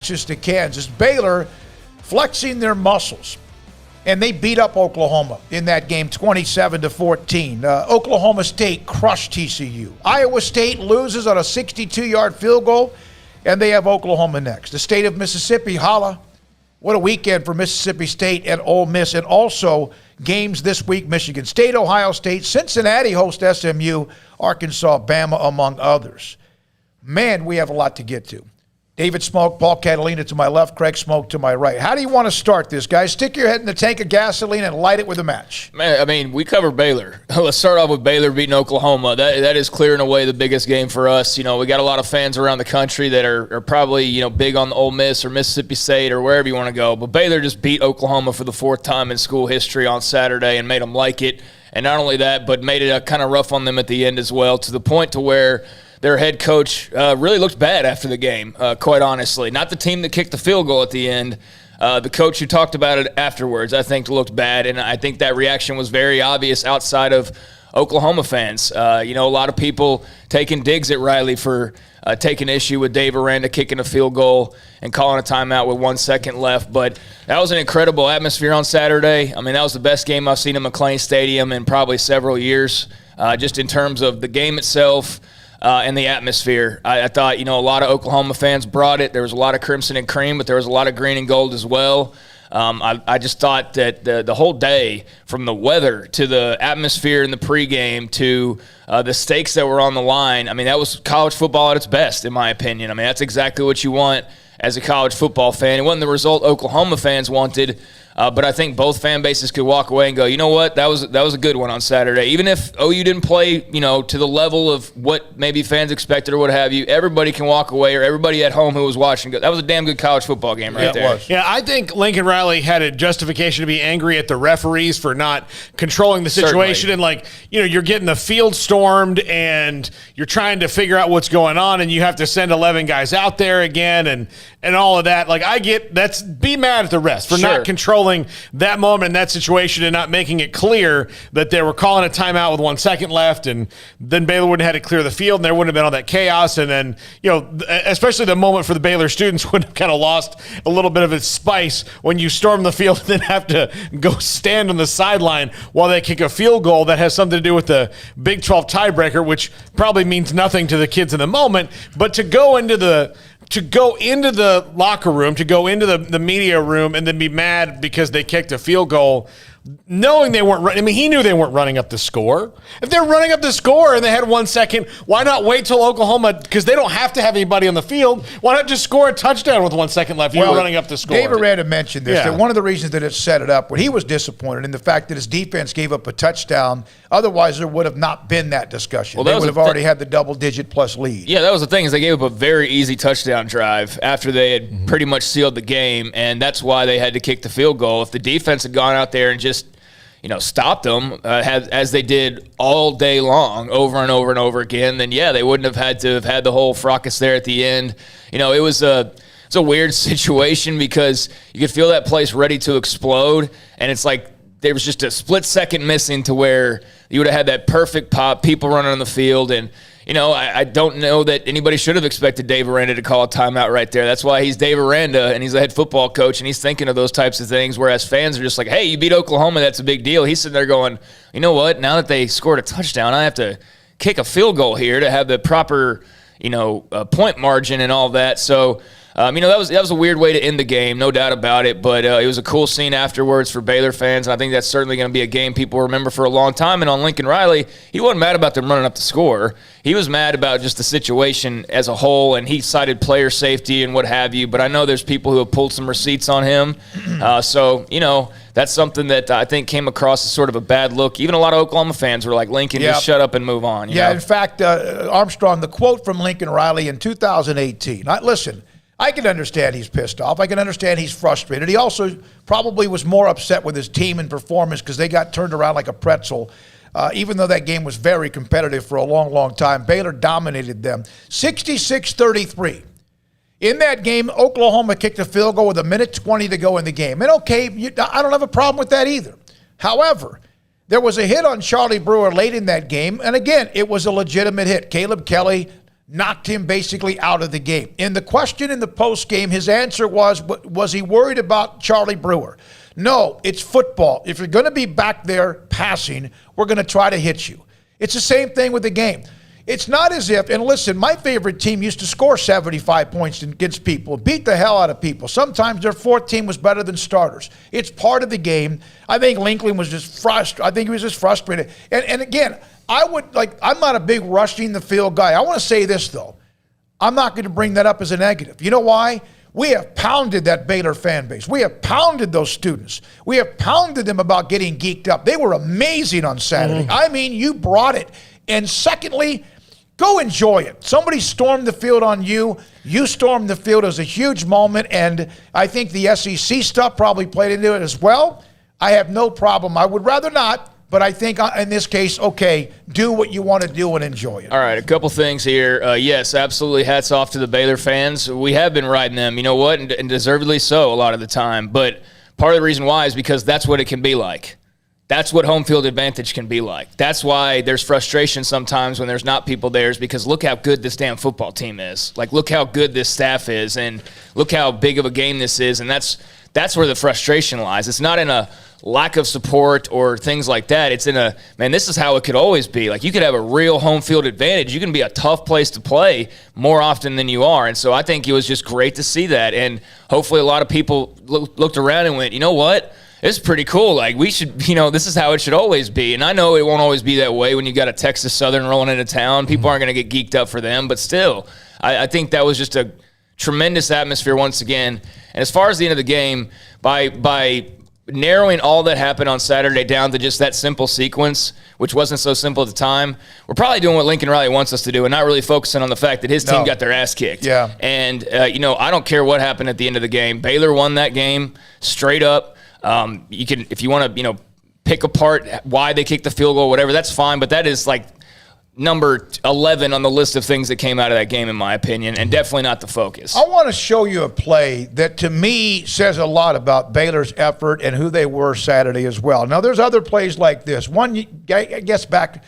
Texas to Kansas. Baylor flexing their muscles. And they beat up Oklahoma in that game 27-14. Oklahoma State crushed TCU. Iowa State loses on a 62-yard field goal, and they have Oklahoma next. The state of Mississippi, holla. What a weekend for Mississippi State and Ole Miss. And also games this week, Michigan State, Ohio State, Cincinnati host SMU, Arkansas, Bama, among others. Man, we have a lot to get to. David Smoak, Paul Catalina to my left, Craig Smoak to my right. How do you want to start this, guys? Stick your head in the tank of gasoline and light it with a match. Man, I mean, we covered Baylor. Let's start off with Baylor beating Oklahoma. That is clear and away the biggest game for us. You know, we got a lot of fans around the country that are probably, you know, big on Ole Miss or Mississippi State or wherever you want to go. But Baylor just beat Oklahoma for the fourth time in school history on Saturday and made them like it. And not only that, but made it kind of rough on them at the end as well, to the point to where their head coach really looked bad after the game, quite honestly. Not the team that kicked the field goal at the end. The coach who talked about it afterwards, I think, looked bad, and I think that reaction was very obvious outside of Oklahoma fans. You know, a lot of people taking digs at Riley for taking issue with Dave Aranda kicking a field goal and calling a timeout with 1 second left. But that was an incredible atmosphere on Saturday. I mean, that was the best game I've seen in McLean Stadium in probably several years, just in terms of the game itself. And the atmosphere. I thought, you know, a lot of Oklahoma fans brought it. There was a lot of crimson and cream, but there was a lot of green and gold as well. I just thought that the whole day, from the weather to the atmosphere in the pregame to the stakes that were on the line, I mean, that was college football at its best, in my opinion. I mean, that's exactly what you want as a college football fan. It wasn't the result Oklahoma fans wanted, but I think both fan bases could walk away and go, you know what, that was a good one on Saturday. Even if OU didn't play, you know, to the level of what maybe fans expected or what have you, everybody can walk away, or everybody at home who was watching go, that was a damn good college football game right there. It was. Yeah, I think Lincoln Riley had a justification to be angry at the referees for not controlling the situation. Certainly. And, like, you know, you're getting the field stormed and you're trying to figure out what's going on, and you have to send 11 guys out there again and all of that. Like, I get that's be mad at the refs for not controlling that moment in that situation and not making it clear that they were calling a timeout with 1 second left, and then Baylor wouldn't have had to clear the field and there wouldn't have been all that chaos. And then, you know, especially the moment for the Baylor students would have kind of lost a little bit of its spice when you storm the field and then have to go stand on the sideline while they kick a field goal that has something to do with the Big 12 tiebreaker, which probably means nothing to the kids in the moment. But to go into the locker room, to go into the media room and then be mad because they kicked a field goal, knowing they weren't running. I mean, he knew they weren't running up the score. If they're running up the score and they had 1 second, why not wait till Oklahoma? Because they don't have to have anybody on the field. Why not just score a touchdown with 1 second left? You're running up the score. Dave Aranda mentioned this. That one of the reasons that it set it up, when he was disappointed in the fact that his defense gave up a touchdown, otherwise there would have not been that discussion. Well, they would have already had the double-digit plus lead. Yeah, that was the thing, is they gave up a very easy touchdown drive after they had pretty much sealed the game, and that's why they had to kick the field goal. If the defense had gone out there and just, you know, stopped them as they did all day long, over and over and over again, then yeah, they wouldn't have had to have had the whole fracas there at the end. You know, it's a weird situation because you could feel that place ready to explode, and it's like there was just a split second missing to where you would have had that perfect pop, people running on the field. And, you know, I don't know that anybody should have expected Dave Aranda to call a timeout right there. That's why he's Dave Aranda, and he's the head football coach, and he's thinking of those types of things, whereas fans are just like, hey, you beat Oklahoma, that's a big deal. He's sitting there going, you know what, now that they scored a touchdown, I have to kick a field goal here to have the proper, you know, point margin and all that. So, you know, that was a weird way to end the game, no doubt about it. But it was a cool scene afterwards for Baylor fans, and I think that's certainly going to be a game people remember for a long time. And on Lincoln Riley, he wasn't mad about them running up the score. He was mad about just the situation as a whole, and he cited player safety and what have you. But I know there's people who have pulled some receipts on him. So, you know, that's something that I think came across as sort of a bad look. Even a lot of Oklahoma fans were like, Lincoln, just shut up and move on. You know? In fact, Armstrong, the quote from Lincoln Riley in 2018, listen, I can understand he's pissed off. I can understand he's frustrated. He also probably was more upset with his team and performance because they got turned around like a pretzel. Even though that game was very competitive for a long, long time, Baylor dominated them. 66-33. In that game, Oklahoma kicked a field goal with 1:20 to go in the game. And okay, I don't have a problem with that either. However, there was a hit on Charlie Brewer late in that game. And again, it was a legitimate hit. Caleb Kelly knocked him basically out of the game. And the question in the post game, his answer was he worried about Charlie Brewer? No, it's football. If you're going to be back there passing, we're going to try to hit you. It's the same thing with the game. It's not as if, and listen, my favorite team used to score 75 points against people, beat the hell out of people. Sometimes their fourth team was better than starters. It's part of the game. I think Lincoln was just frustrated. I think he was just frustrated. And again, I'm not a big rushing the field guy. I want to say this, though. I'm not going to bring that up as a negative. You know why? We have pounded that Baylor fan base. We have pounded those students. We have pounded them about getting geeked up. They were amazing on Saturday. I mean, you brought it. And secondly, go enjoy it. Somebody stormed the field on you. You stormed the field. It was a huge moment, and I think the SEC stuff probably played into it as well. I have no problem. I would rather not, but I think in this case, okay, do what you want to do and enjoy it. All right, a couple things here. Yes, absolutely, hats off to the Baylor fans. We have been riding them, you know what, and deservedly so a lot of the time. But part of the reason why is because that's what it can be like. That's what home field advantage can be like. That's why there's frustration sometimes when there's not people there, is because look how good this damn football team is. Like, look how good this staff is, and look how big of a game this is. And that's where the frustration lies. It's not in a lack of support or things like that. It's in a, man, this is how it could always be. Like, you could have a real home field advantage. You can be a tough place to play more often than you are. And so I think it was just great to see that. And hopefully a lot of people looked around and went, you know what? It's pretty cool. Like, we should, this is how it should always be. And I know it won't always be that way when you got a Texas Southern rolling into town. People aren't going to get geeked up for them. But still, I think that was just a tremendous atmosphere once again. And as far as the end of the game, by narrowing all that happened on Saturday down to just that simple sequence, which wasn't so simple at the time, we're probably doing what Lincoln Riley wants us to do and not really focusing on the fact that his team got their ass kicked. Yeah. And, I don't care what happened at the end of the game. Baylor won that game straight up. You can, if you want to, pick apart why they kicked the field goal, whatever, that's fine. But that is like number 11 on the list of things that came out of that game, in my opinion, and definitely not the focus. I want to show you a play that, to me, says a lot about Baylor's effort and who they were Saturday as well. Now, there's other plays like this. One, I guess back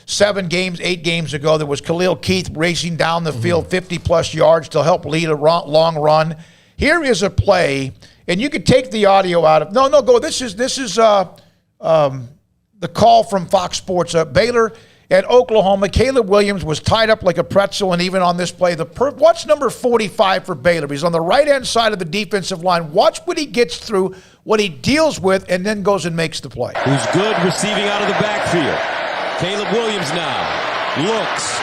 8 games ago, there was Khalil Keith racing down the field 50-plus yards to help lead a long run. Here is a play. And you could take the audio out of go. This is the call from Fox Sports. Baylor at Oklahoma. Caleb Williams was tied up like a pretzel, and even on this play, watch number 45 for Baylor. He's on the right-hand side of the defensive line. Watch what he gets through, what he deals with, and then goes and makes the play. Who's good receiving out of the backfield. Caleb Williams now looks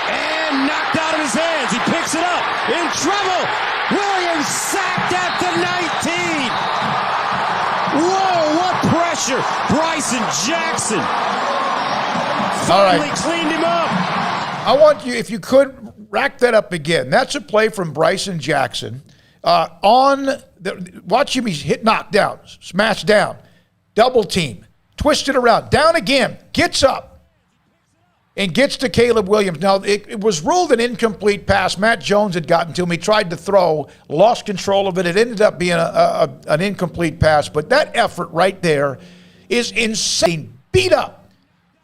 and knocked out of his hands. He picks it up in trouble. Williams sacked at the 19. Whoa, what pressure. Bryson Jackson finally cleaned him up. I want you, if you could, rack that up again. That's a play from Bryson Jackson. Watch him, he's knocked down, smashed down, double team, twisted around, down again, gets up, and gets to Caleb Williams. Now, it was ruled an incomplete pass. Matt Jones had gotten to him. He tried to throw, lost control of it. It ended up being an incomplete pass. But that effort right there is insane. Beat up.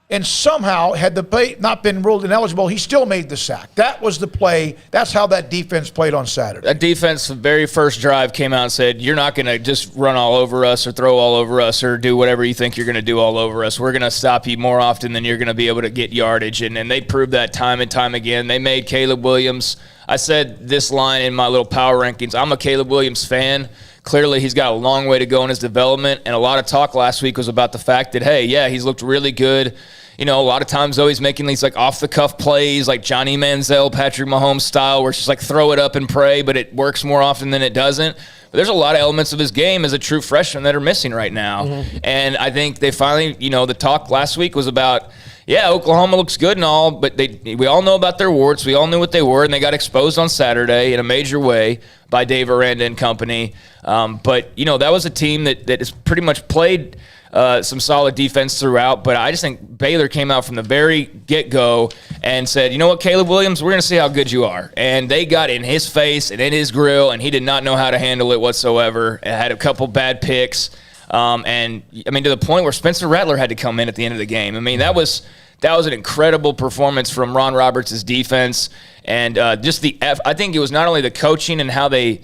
And somehow, had the play not been ruled ineligible, he still made the sack. That was the play. That's how that defense played on Saturday. That defense, the very first drive, came out and said, you're not going to just run all over us or throw all over us or do whatever you think you're going to do all over us. We're going to stop you more often than you're going to be able to get yardage. And they proved that time and time again. They made Caleb Williams. I said this line in my little power rankings. I'm a Caleb Williams fan. Clearly, he's got a long way to go in his development, and a lot of talk last week was about the fact that, hey, yeah, he's looked really good. A lot of times, though, he's making these, like, off-the-cuff plays, like Johnny Manziel, Patrick Mahomes style, where it's just, like, throw it up and pray, but it works more often than it doesn't. But there's a lot of elements of his game as a true freshman that are missing right now. And I think they finally, the talk last week was about, yeah, Oklahoma looks good and all, but we all know about their warts. We all knew what they were, and they got exposed on Saturday in a major way by Dave Aranda and company. But that was a team that has pretty much played some solid defense throughout. But I just think Baylor came out from the very get-go and said, you know what, Caleb Williams, we're going to see how good you are. And they got in his face and in his grill, and he did not know how to handle it whatsoever. It had a couple bad picks. To the point where Spencer Rattler had to come in at the end of the game. That was that was an incredible performance from Ron Roberts' defense. And just I think it was not only the coaching and how they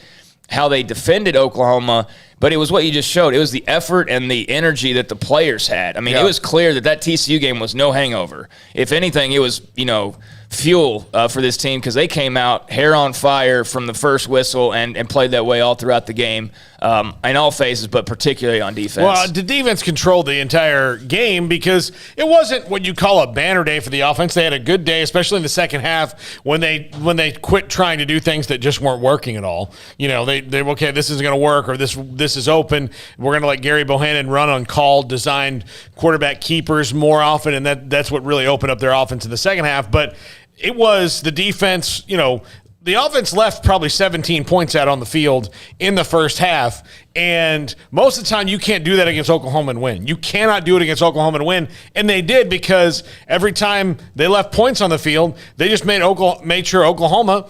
defended Oklahoma, but it was what you just showed. It was the effort and the energy that the players had. I mean, It was clear that TCU game was no hangover. If anything, it was, fuel for this team because they came out hair on fire from the first whistle and played that way all throughout the game in all phases, but particularly on defense. Well, the defense controlled the entire game because it wasn't what you call a banner day for the offense. They had a good day, especially in the second half when they quit trying to do things that just weren't working at all. They okay, this isn't going to work, or this is open. We're going to let Gary Bohannon run on call designed quarterback keepers more often, and that's what really opened up their offense in the second half. But it was the defense, the offense left probably 17 points out on the field in the first half, and most of the time you can't do that against Oklahoma and win. You cannot do it against Oklahoma and win, and they did because every time they left points on the field, they just made sure Oklahoma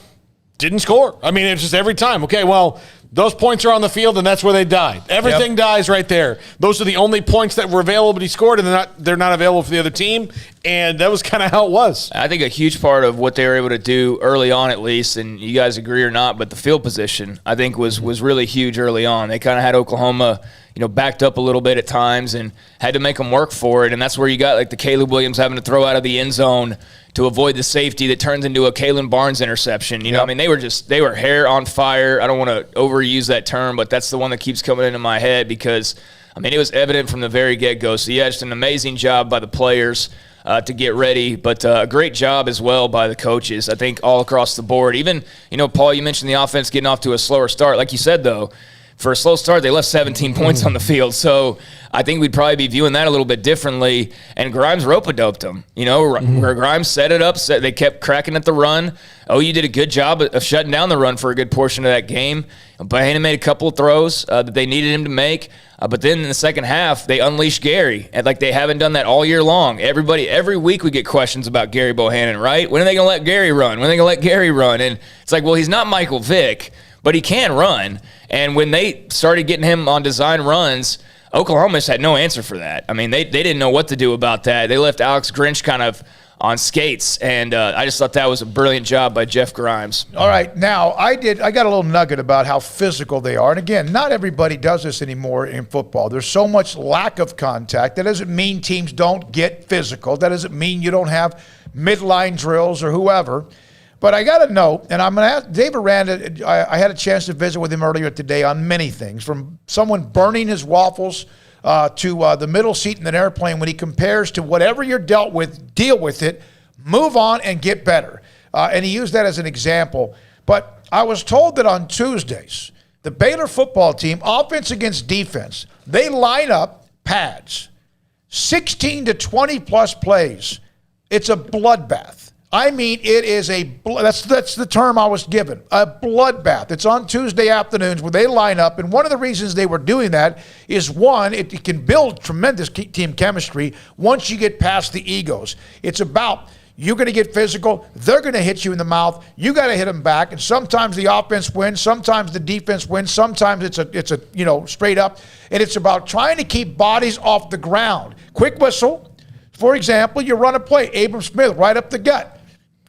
didn't score. I mean, it's just every time. Okay, well, those points are on the field, and that's where they died. Everything dies right there. Those are the only points that were available to be scored, and they're not available for the other team. And that was kind of how it was. I think a huge part of what they were able to do early on, at least, and you guys agree or not, but the field position I think was really huge early on. They kind of had Oklahoma, backed up a little bit at times and had to make them work for it. And that's where you got like the Caleb Williams having to throw out of the end zone to avoid the safety that turns into a Kalen Barnes interception. I mean, they were hair on fire. I don't want to overuse that term, but that's the one that keeps coming into my head because, I mean, it was evident from the very get-go. So, yeah, just an amazing job by the players to get ready, but a great job as well by the coaches, I think, all across the board. Even, Paul, you mentioned the offense getting off to a slower start. Like you said, though, for a slow start, they left 17 points on the field. So I think we'd probably be viewing that a little bit differently. And Grimes rope-a-doped them. Where Grimes set it up, they kept cracking at the run. OU did a good job of shutting down the run for a good portion of that game. Bohannon made a couple of throws that they needed him to make. But then in the second half, they unleashed Gary. And like they haven't done that all year long. Every week we get questions about Gary Bohannon, right? When are they going to let Gary run? When are they going to let Gary run? And it's like, well, he's not Michael Vick, but he can run. And when they started getting him on design runs, Oklahoma just had no answer for that. I mean, they didn't know what to do about that. They left Alex Grinch kind of on skates, and I just thought that was a brilliant job by Jeff Grimes. All right, now I got a little nugget about how physical they are. And again, not everybody does this anymore in football. There's so much lack of contact. That doesn't mean teams don't get physical. That doesn't mean you don't have midline drills or whoever. But I got to know, and I'm going to ask Dave Aranda. I had a chance to visit with him earlier today on many things, from someone burning his waffles to the middle seat in an airplane when he compares to whatever you're dealt with, deal with it, move on, and get better. And he used that as an example. But I was told that on Tuesdays, the Baylor football team, offense against defense, they line up pads, 16 to 20-plus plays. It's a bloodbath. I mean, it is that's the term I was given, a bloodbath. It's on Tuesday afternoons where they line up, and one of the reasons they were doing that is, one, it can build tremendous team chemistry once you get past the egos. It's about you're going to get physical, they're going to hit you in the mouth, you got to hit them back, and sometimes the offense wins, sometimes the defense wins, sometimes it's a straight up, and it's about trying to keep bodies off the ground. Quick whistle. For example, you run a play, Abram Smith right up the gut.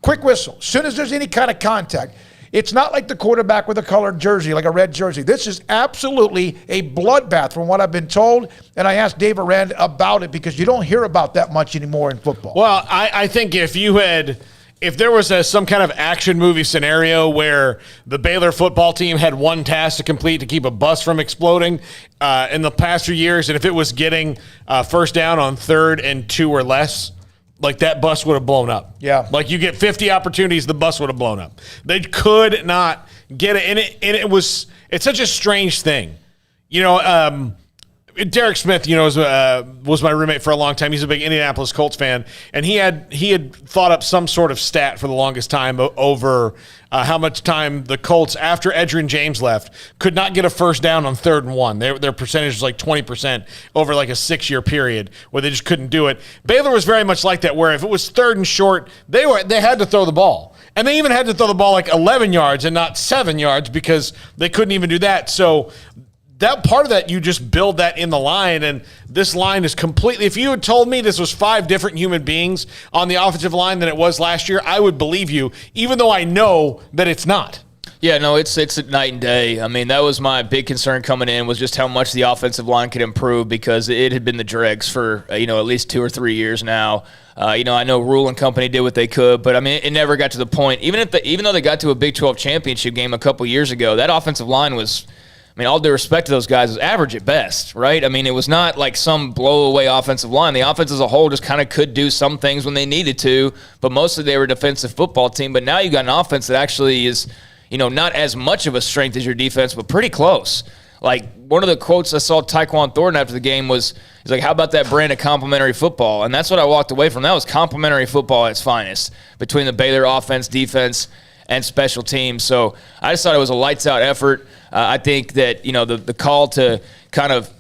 Quick whistle. As soon as there's any kind of contact, it's not like the quarterback with a colored jersey, like a red jersey. This is absolutely a bloodbath from what I've been told, and I asked Dave Aranda about it because you don't hear about that much anymore in football. Well, I think if there was some kind of action movie scenario where the Baylor football team had one task to complete to keep a bus from exploding in the past few years, and if it was getting first down on 3rd and 2 or less, like that bus would have blown up. Yeah. Like you get 50 opportunities, the bus would have blown up. They could not get it. It's such a strange thing. Derek Smith, was my roommate for a long time. He's a big Indianapolis Colts fan, and he had thought up some sort of stat for the longest time over how much time the Colts, after Edgerrin James left, could not get a first down on 3rd and 1. Their percentage was like 20% over like a 6-year period where they just couldn't do it. Baylor was very much like that, where if it was 3rd and short, they had to throw the ball. And they even had to throw the ball like 11 yards and not 7 yards because they couldn't even do that. So that part of that, you just build that in the line, and this line is completely – if you had told me this was 5 different human beings on the offensive line than it was last year, I would believe you, even though I know that it's not. Yeah, no, it's a night and day. I mean, that was my big concern coming in, was just how much the offensive line could improve, because it had been the dregs for, at least 2 or 3 years now. I know Rule and company did what they could, but I mean, it never got to the point. Even though they got to a Big 12 championship game a couple years ago, that offensive line was, all due respect to those guys, was average at best, right? I mean, it was not like some blow-away offensive line. The offense as a whole just kind of could do some things when they needed to, but mostly they were a defensive football team. But now you got an offense that actually is, not as much of a strength as your defense, but pretty close. Like, one of the quotes I saw Tyquan Thornton after the game was, he's like, how about that brand of complimentary football? And that's what I walked away from. That was complimentary football at its finest between the Baylor offense, defense, and special teams. So I just thought it was a lights-out effort. I think that, the call to kind of,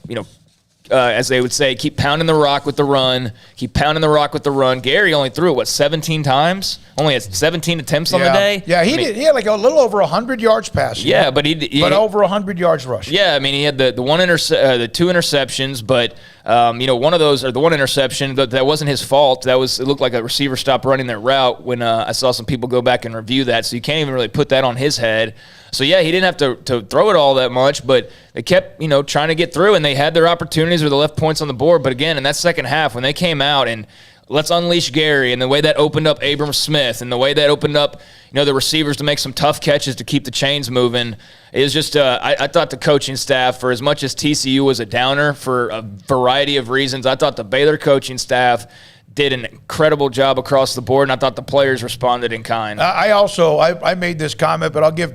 as they would say, keep pounding the rock with the run, keep pounding the rock with the run. Gary only threw it, 17 times? Only had 17 attempts on the day? Yeah, he did. He had like a little over 100 yards passing. Yeah, but he over 100 yards rushing. Yeah, he had the 2 interceptions, but one of those, or the 1 interception, that wasn't his fault. It looked like a receiver stopped running their route when I saw some people go back and review that, so you can't even really put that on his head. So, yeah, he didn't have to throw it all that much, but they kept, trying to get through, and they had their opportunities where they left points on the board. But, again, in that second half, when they came out and let's unleash Gary, and the way that opened up Abram Smith, and the way that opened up, the receivers to make some tough catches to keep the chains moving, it was just I thought the coaching staff, for as much as TCU was a downer for a variety of reasons, I thought the Baylor coaching staff did an incredible job across the board, and I thought the players responded in kind. I made this comment, but I'll give